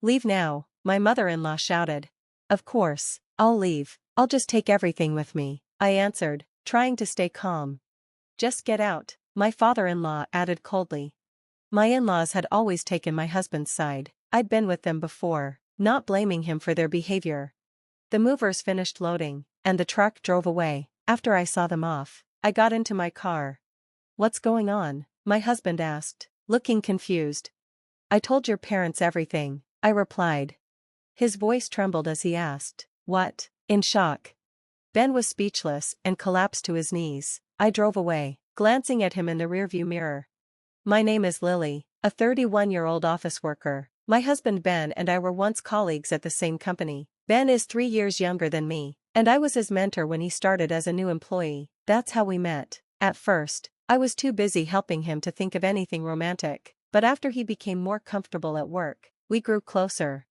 Leave now, my mother-in-law shouted. Of course, I'll leave, I'll just take everything with me, I answered, trying to stay calm. Just get out, my father-in-law added coldly. My in-laws had always taken my husband's side. I'd been with them before, not blaming him for their behavior. The movers finished loading, and the truck drove away. After I saw them off, I got into my car. What's going on? My husband asked, looking confused. I told your parents everything, I replied. His voice trembled as he asked, what? In shock. Ben was speechless and collapsed to his knees. I drove away, glancing at him in the rearview mirror. My name is Lily, a 31-year-old office worker. My husband Ben and I were once colleagues at the same company. Ben is 3 years younger than me, and I was his mentor when he started as a new employee. That's how we met. At first, I was too busy helping him to think of anything romantic, but after he became more comfortable at work, we grew closer.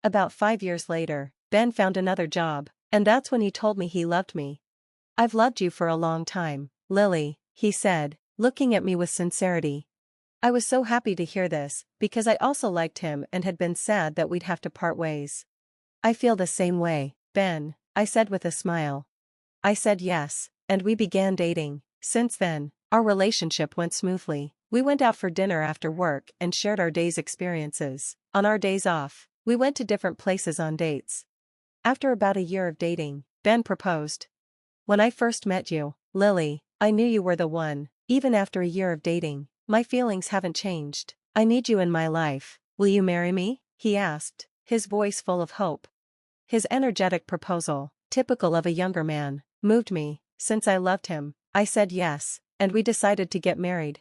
About 5 years later, Ben found another job, and that's when he told me he loved me. I've loved you for a long time, Lily, he said, looking at me with sincerity. I was so happy to hear this, because I also liked him and had been sad that we'd have to part ways. I feel the same way, Ben, I said with a smile. I said yes, and we began dating. Since then, our relationship went smoothly. We went out for dinner after work and shared our day's experiences. On our days off, we went to different places on dates. After about a year of dating, Ben proposed. When I first met you, Lily, I knew you were the one. Even after a year of dating, my feelings haven't changed. I need you in my life. Will you marry me? He asked, his voice full of hope. His energetic proposal, typical of a younger man, moved me. Since I loved him, I said yes, and we decided to get married.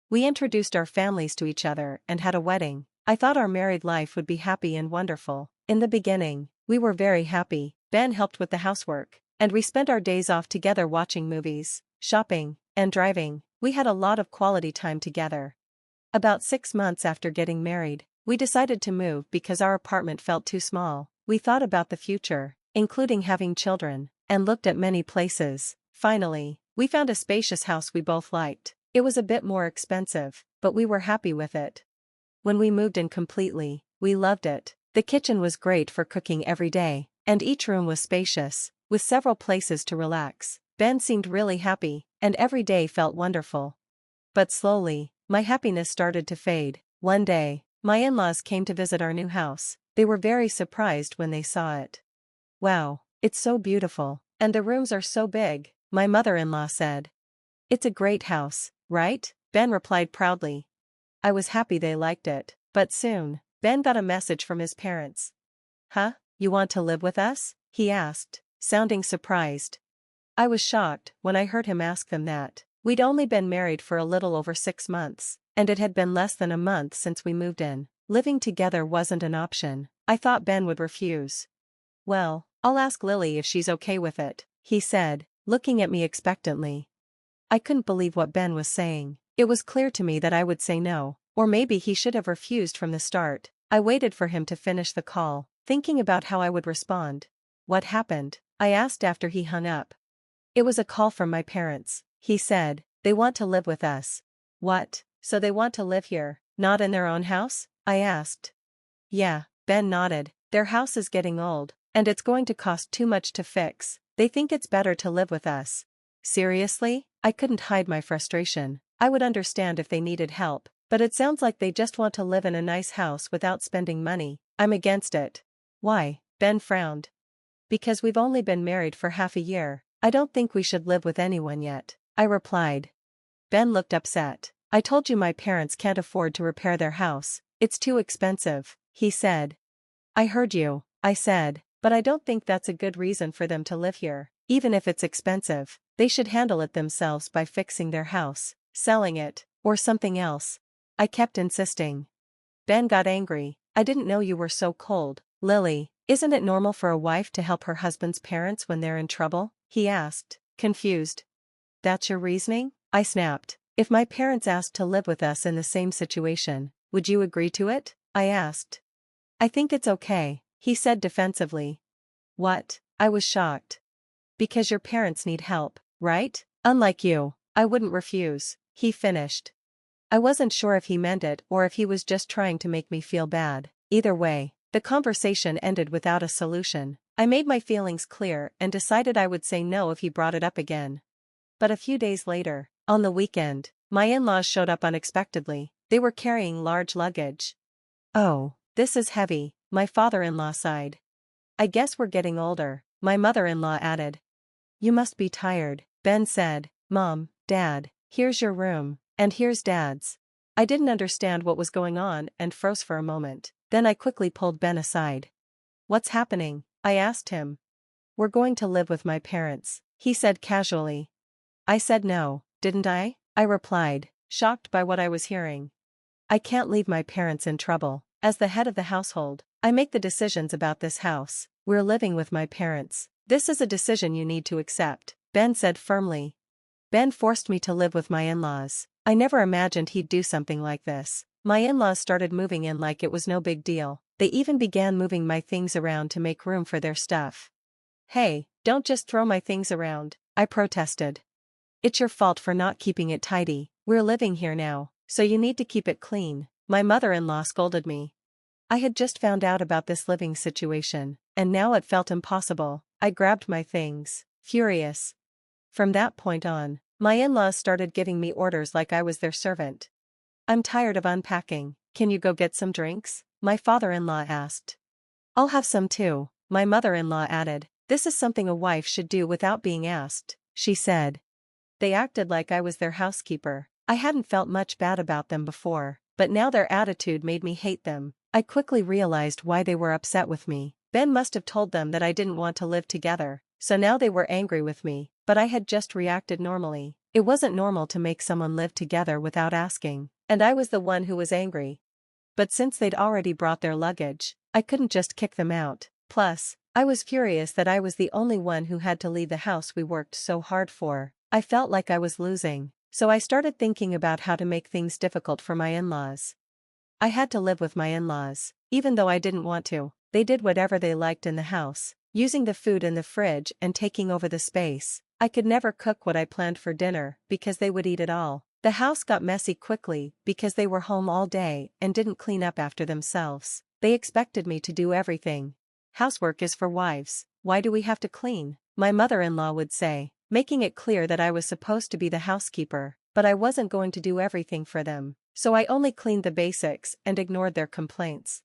We introduced our families to each other and had a wedding. I thought our married life would be happy and wonderful. In the beginning, we were very happy. Ben helped with the housework, and we spent our days off together watching movies, shopping, and driving. We had a lot of quality time together. About 6 months after getting married, we decided to move because our apartment felt too small. We thought about the future, including having children, and looked at many places. Finally, we found a spacious house we both liked. It was a bit more expensive, but we were happy with it. When we moved in completely, we loved it. The kitchen was great for cooking every day, and each room was spacious, with several places to relax. Ben seemed really happy, and every day felt wonderful. But slowly, my happiness started to fade. One day, my in-laws came to visit our new house. They were very surprised when they saw it. Wow, it's so beautiful, and the rooms are so big, my mother-in-law said. It's a great house, right? Ben replied proudly. I was happy they liked it, but soon, Ben got a message from his parents. Huh? You want to live with us? He asked, sounding surprised. I was shocked when I heard him ask them that. We'd only been married for a little over 6 months, and it had been less than a month since we moved in. Living together wasn't an option. I thought Ben would refuse. Well, I'll ask Lily if she's okay with it, he said, looking at me expectantly. I couldn't believe what Ben was saying. It was clear to me that I would say no, or maybe he should have refused from the start. I waited for him to finish the call, thinking about how I would respond. What happened? I asked after he hung up. It was a call from my parents, he said. They want to live with us. What? So they want to live here, not in their own house? I asked. Yeah, Ben nodded. Their house is getting old, and it's going to cost too much to fix. They think it's better to live with us. Seriously? I couldn't hide my frustration. I would understand if they needed help, but it sounds like they just want to live in a nice house without spending money. I'm against it. Why? Ben frowned. Because we've only been married for half a year. I don't think we should live with anyone yet, I replied. Ben looked upset. I told you my parents can't afford to repair their house. It's too expensive, he said. I heard you, I said, but I don't think that's a good reason for them to live here. Even if it's expensive, they should handle it themselves by fixing their house, selling it, or something else. I kept insisting. Ben got angry. I didn't know you were so cold. Lily, isn't it normal for a wife to help her husband's parents when they're in trouble? He asked, confused. That's your reasoning? I snapped. If my parents asked to live with us in the same situation, would you agree to it? I asked. I think it's okay, he said defensively. What? I was shocked. Because your parents need help, right? Unlike you, I wouldn't refuse, he finished. I wasn't sure if he meant it or if he was just trying to make me feel bad. Either way, The conversation ended without a solution. I made my feelings clear and decided I would say no if he brought it up again. But a few days later, on the weekend, my in-laws showed up unexpectedly. They were carrying large luggage. "Oh, this is heavy," my father-in-law sighed. "I guess we're getting older," my mother-in-law added. "You must be tired," Ben said. "Mom, Dad, here's your room, and here's Dad's." I didn't understand what was going on and froze for a moment. Then I quickly pulled Ben aside. "What's happening?" I asked him. "We're going to live with my parents," he said casually. I said no, didn't I? I replied, shocked by what I was hearing. "I can't leave my parents in trouble. As the head of the household, I make the decisions about this house. We're living with my parents. This is a decision you need to accept," Ben said firmly. Ben forced me to live with my in-laws. I never imagined he'd do something like this. My in-laws started moving in like it was no big deal. They even began moving my things around to make room for their stuff. "Hey, don't just throw my things around," I protested. "It's your fault for not keeping it tidy. We're living here now, so you need to keep it clean," my mother-in-law scolded me. I had just found out about this living situation, and now it felt impossible. I grabbed my things, furious. From that point on, my in-laws started giving me orders like I was their servant. "I'm tired of unpacking. Can you go get some drinks?" my father-in-law asked. "I'll have some too," my mother-in-law added. "This is something a wife should do without being asked," she said. They acted like I was their housekeeper. I hadn't felt much bad about them before, but now their attitude made me hate them. I quickly realized why they were upset with me. Ben must have told them that I didn't want to live together, so now they were angry with me, but I had just reacted normally. It wasn't normal to make someone live together without asking, and I was the one who was angry. But since they'd already brought their luggage, I couldn't just kick them out. Plus, I was furious that I was the only one who had to leave the house we worked so hard for. I felt like I was losing, so I started thinking about how to make things difficult for my in-laws. I had to live with my in-laws, even though I didn't want to. They did whatever they liked in the house, using the food in the fridge and taking over the space. I could never cook what I planned for dinner because they would eat it all. The house got messy quickly because they were home all day and didn't clean up after themselves. They expected me to do everything. "Housework is for wives. Why do we have to clean?" my mother-in-law would say, making it clear that I was supposed to be the housekeeper, but I wasn't going to do everything for them. So I only cleaned the basics and ignored their complaints.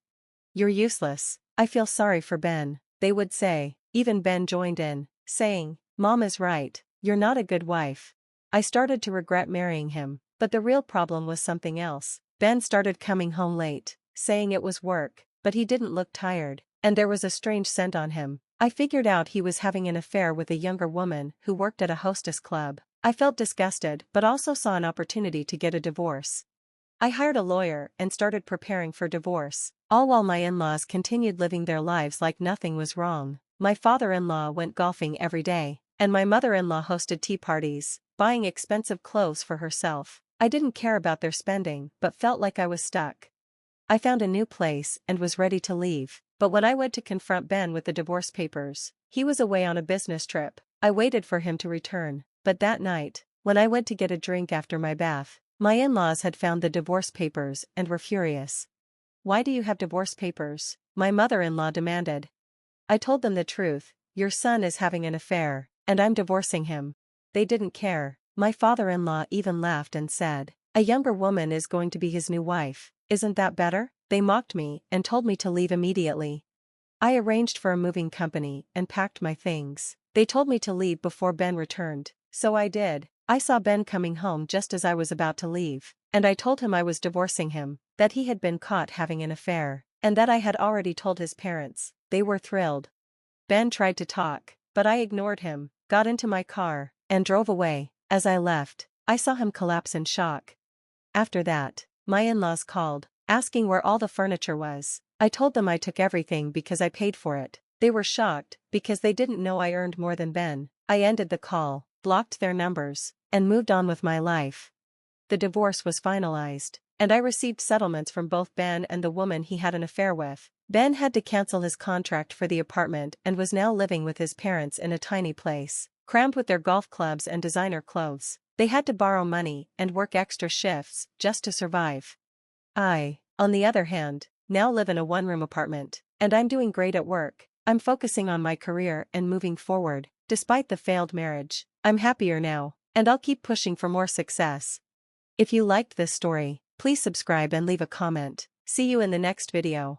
"You're useless. I feel sorry for Ben," they would say. Even Ben joined in, saying, "Mom is right. You're not a good wife." I started to regret marrying him, but the real problem was something else. Ben started coming home late, saying it was work, but he didn't look tired, and there was a strange scent on him. I figured out he was having an affair with a younger woman who worked at a hostess club. I felt disgusted but also saw an opportunity to get a divorce. I hired a lawyer and started preparing for divorce, all while my in-laws continued living their lives like nothing was wrong. My father-in-law went golfing every day, and my mother-in-law hosted tea parties, buying expensive clothes for herself. I didn't care about their spending but felt like I was stuck. I found a new place and was ready to leave, but when I went to confront Ben with the divorce papers, he was away on a business trip. I waited for him to return, but that night, when I went to get a drink after my bath, my in-laws had found the divorce papers and were furious. "Why do you have divorce papers?" my mother-in-law demanded. I told them the truth. "Your son is having an affair, and I'm divorcing him." They didn't care. My father-in-law even laughed and said, "A younger woman is going to be his new wife. Isn't that better?" They mocked me and told me to leave immediately. I arranged for a moving company and packed my things. They told me to leave before Ben returned, so I did. I saw Ben coming home just as I was about to leave, and I told him I was divorcing him, that he had been caught having an affair, and that I had already told his parents. They were thrilled. Ben tried to talk, but I ignored him, got into my car, and drove away. As I left, I saw him collapse in shock. After that, my in-laws called, asking where all the furniture was. I told them I took everything because I paid for it. They were shocked, because they didn't know I earned more than Ben. I ended the call, blocked their numbers, and moved on with my life. The divorce was finalized, and I received settlements from both Ben and the woman he had an affair with. Ben had to cancel his contract for the apartment and was now living with his parents in a tiny place, crammed with their golf clubs and designer clothes. They had to borrow money and work extra shifts just to survive. I, on the other hand, now live in a one-room apartment, And I'm doing great at work. I'm focusing on my career and moving forward. Despite the failed marriage, I'm happier now, and I'll keep pushing for more success. If you liked this story, please subscribe and leave a comment. See you in the next video.